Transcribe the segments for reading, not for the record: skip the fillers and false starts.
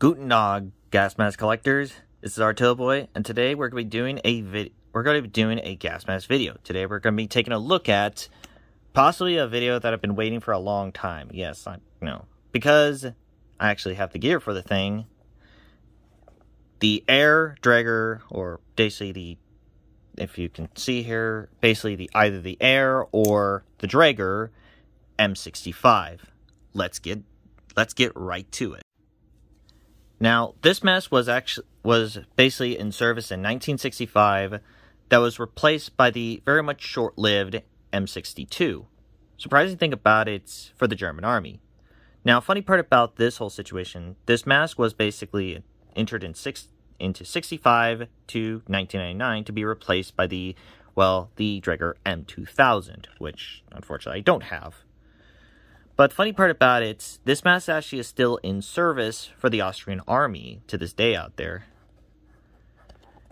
Guten Tag, gas mask collectors. This is Untitled Boy, and today we're going to be doing a gas mask video. Today we're going to be taking a look at possibly a video that I've been waiting for a long time. Yes, I know, because I actually have the gear for the thing. The air dragger, or basically if you can see here, basically either the air or the dragger M65. Let's get right to it. Now, this mask was basically in service in 1965 that was replaced by the very much short-lived M62. Surprising thing about it's for the German army. Now, funny part about this whole situation, this mask was basically entered into 65 to 1999 to be replaced by the Draeger M2000, which unfortunately I don't have. But funny part about it, this mask actually is still in service for the Austrian army to this day out there.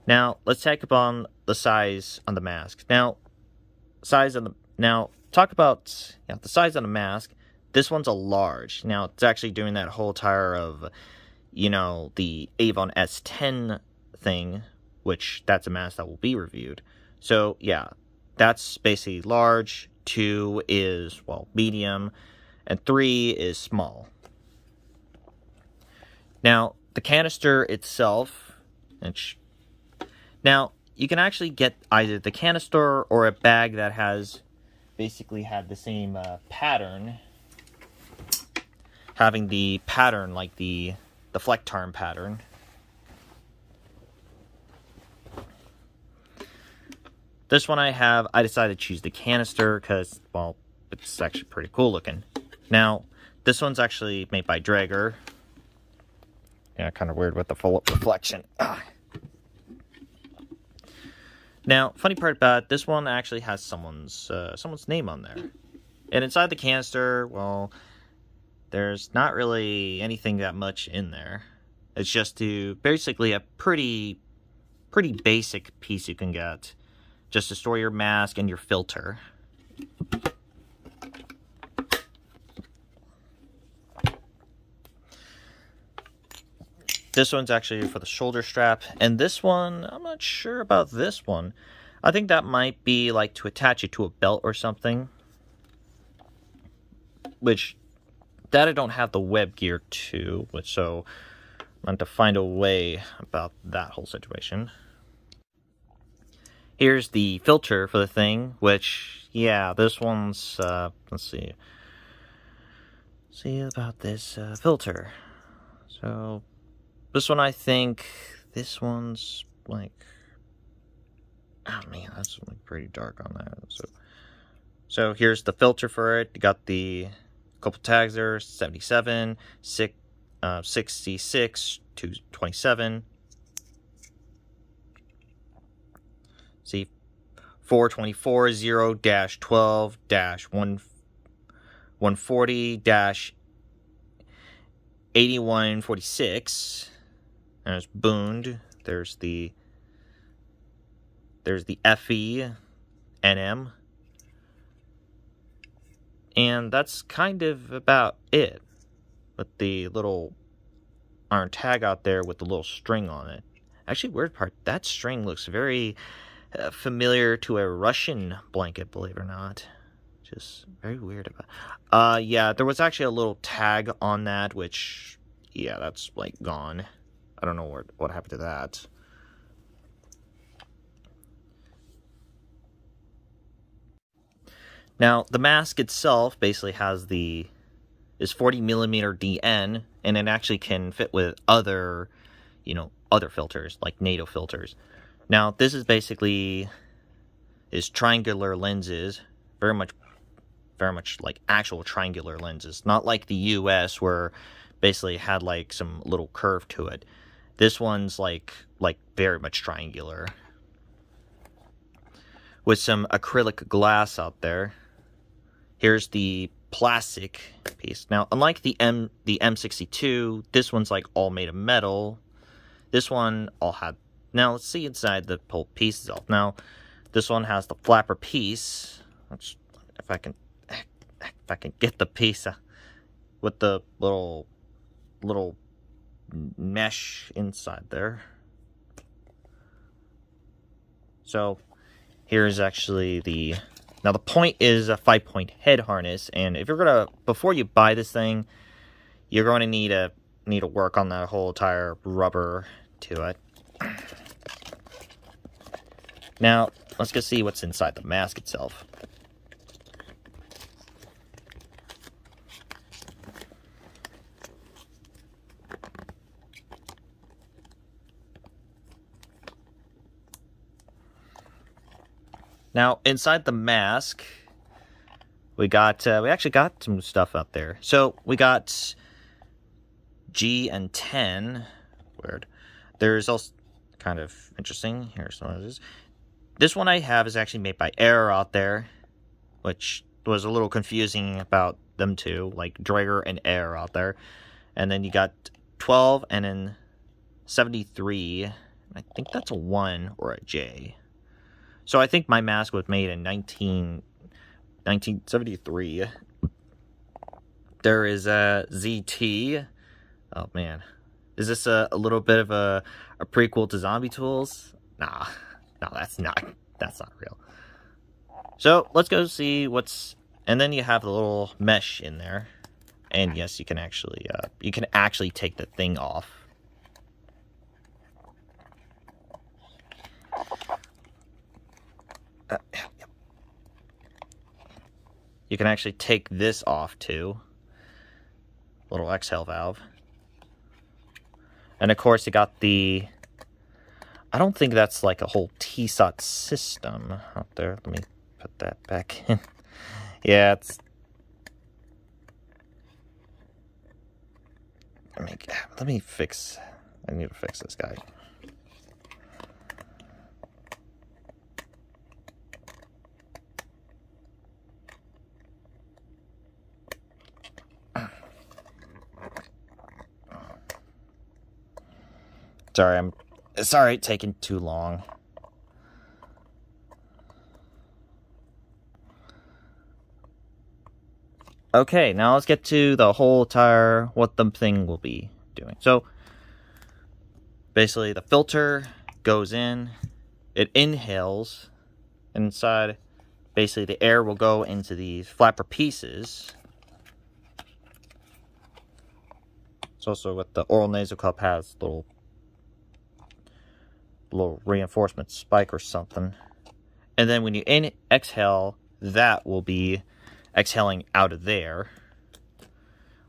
Now, let's talk about the size on the mask. Talk about the size on the mask. This one's a large. Now, it's actually doing that whole tire of, the Avon S10 thing, which that's a mask that will be reviewed. So, yeah, that's basically large. 2 is, medium. And 3 is small. Now, the canister itself, now, you can actually get either the canister or a bag that has basically had the same pattern, having the pattern like the Flecktarn pattern. This one I decided to choose the canister because, it's actually pretty cool looking. Now, this one's actually made by Draeger. Yeah, kind of weird with the full reflection. Now, funny part about it, this one actually has someone's name on there. And inside the canister, there's not really anything that much in there. It's just basically a pretty basic piece you can get, just to store your mask and your filter. This one's actually for the shoulder strap, and this one, I'm not sure about this one. I think that might be like to attach it to a belt or something. Which, that I don't have the web gear to, so I'm going to find a way about that whole situation. Here's the filter for the thing, which, yeah, this one's, let's see. See about this filter. So, this one, I think, this one's, oh man, that's pretty dark on that. So here's the filter for it. You got the couple tags there, 77, 66 to 27. See, 424 0-12-140 8146. There's Bund. There's the FE NM. And that's kind of about it. With the little iron tag out there with the little string on it. Actually, weird part, that string looks very familiar to a Russian blanket, believe it or not. Just very weird about. Yeah, there was actually a little tag on that, which, yeah, that's gone. I don't know what happened to that. Now, the mask itself basically is 40mm DN, and it actually can fit with other filters, like NATO filters. Now, this is basically triangular lenses, very much like actual triangular lenses, not like the US where basically had some little curve to it. This one's like very much triangular with some acrylic glass out there. Here's the plastic piece. Now, unlike the M62, this one's all made of metal. This one all had. Now, let's see inside the whole piece itself. Now, this one has the flapper piece. If I can get the piece with the little mesh inside there. So here's actually the... Now the point is a 5-point head harness, and if you're gonna, before you buy this thing, you're going to need to work on the whole entire rubber to it. Now let's go see what's inside the mask itself. Now, inside the mask, we actually got some stuff out there. So, we got G and 10. Weird. There's also kind of interesting. Here's one of these. This one I have is actually made by Error out there, which was a little confusing about them two, like Drager and Error out there. And then you got 12 and then 73. I think that's a 1 or a J. So I think my mask was made in 1973. There is a ZT. Oh man. Is this a little bit of a prequel to Zombie Tools? Nah. No, that's not real. So let's go see what's... And then you have the little mesh in there. And yes, you can actually take the thing off. You can actually take this off too. Little exhale valve. And of course you got the... I don't think that's like a whole T-SOT system out there. Let me put that back in. Yeah, it's... Let me fix... I need to fix this guy. Sorry, it's taking too long. Okay, now let's get to the whole entire what the thing will be doing. So basically the filter goes in, it inhales, and inside basically the air will go into these flapper pieces. It's also what the oral nasal cup has, little reinforcement spike or something. And then when you exhale, that will be exhaling out of there.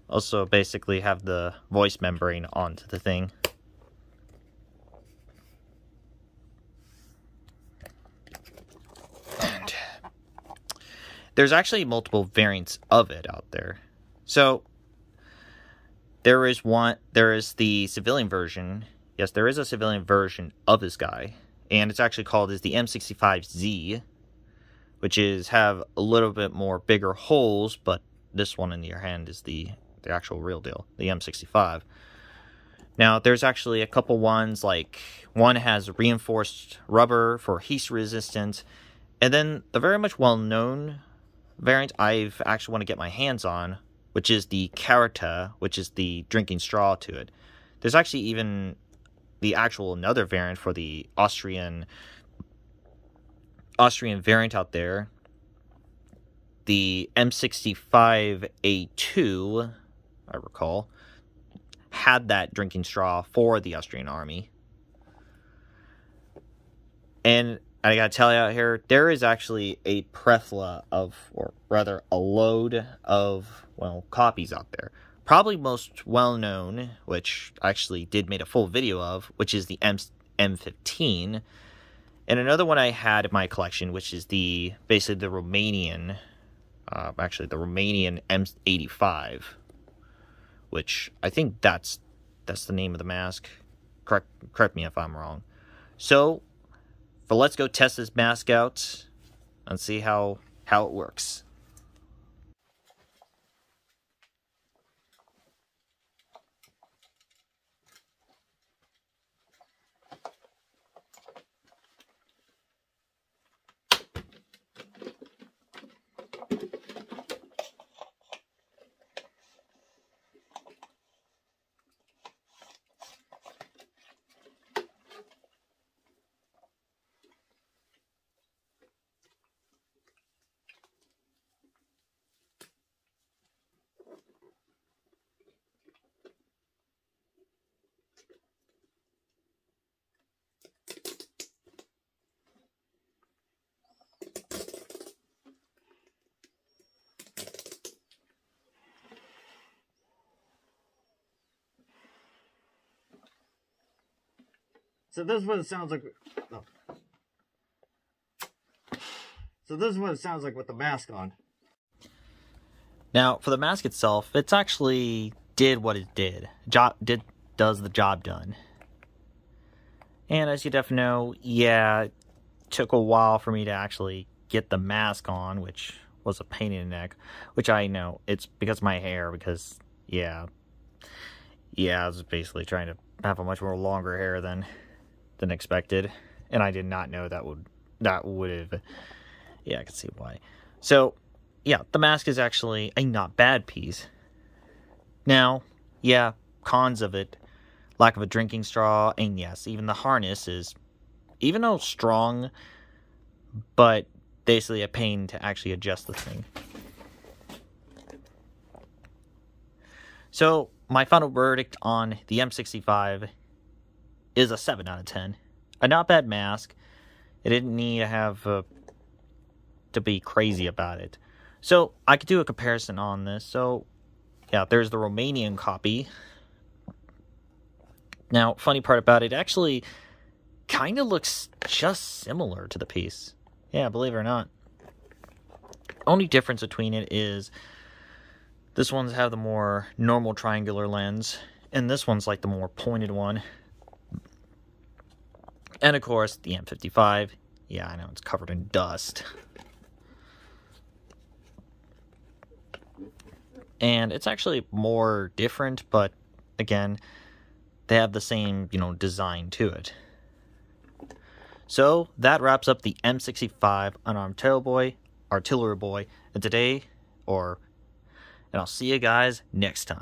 Also basically have the voice membrane onto the thing. And there's actually multiple variants of it out there. So there is the civilian version. Yes, there is a civilian version of this guy, and it's actually called the M65Z, which have a little bit more bigger holes, but this one in your hand is the actual real deal, the M65. Now, there's actually a couple ones, like one has reinforced rubber for heat resistance, and then the very much well-known variant I've actually want to get my hands on, which is the Carita, which is the drinking straw to it. There's actually even the actual another variant for the Austrian variant out there. The M65A2, I recall, had that drinking straw for the Austrian army. And I gotta tell you out here, there is actually a plethora of, or rather a load of, well, copies out there. Probably most well-known, which I actually did make a full video of, which is the M15. And another one I had in my collection, which is basically the Romanian, the Romanian M85, which I think that's the name of the mask. Correct me if I'm wrong. So let's go test this mask out and see how it works. So this is what it sounds like. Oh. So this is what it sounds like with the mask on. Now, for the mask itself, it's actually did what it did. Does the job done. And as you definitely know, yeah, it took a while for me to actually get the mask on, which was a pain in the neck. Which I know, it's because of my hair, because, yeah, I was basically trying to have a much more longer hair than expected. And I did not know that would have, yeah, I can see why. So, yeah, the mask is actually a not bad piece. Now, yeah, cons of it, lack of a drinking straw, and yes, even the harness is, even though strong, but basically a pain to actually adjust the thing. So, my final verdict on the M65 is a 7 out of 10. A not bad mask. It didn't need to have to be crazy about it. So, I could do a comparison on this. So, yeah, there's the Romanian copy. Now, funny part about it, actually kind of looks just similar to the piece. Yeah, believe it or not. Only difference between it is this one's have the more normal triangular lens, and this one's like the more pointed one. And of course, the M55. Yeah, I know, it's covered in dust. And it's actually more different, but again, they have the same, design to it. So, that wraps up the M65 Unarmed Artillery Boy. And I'll see you guys next time.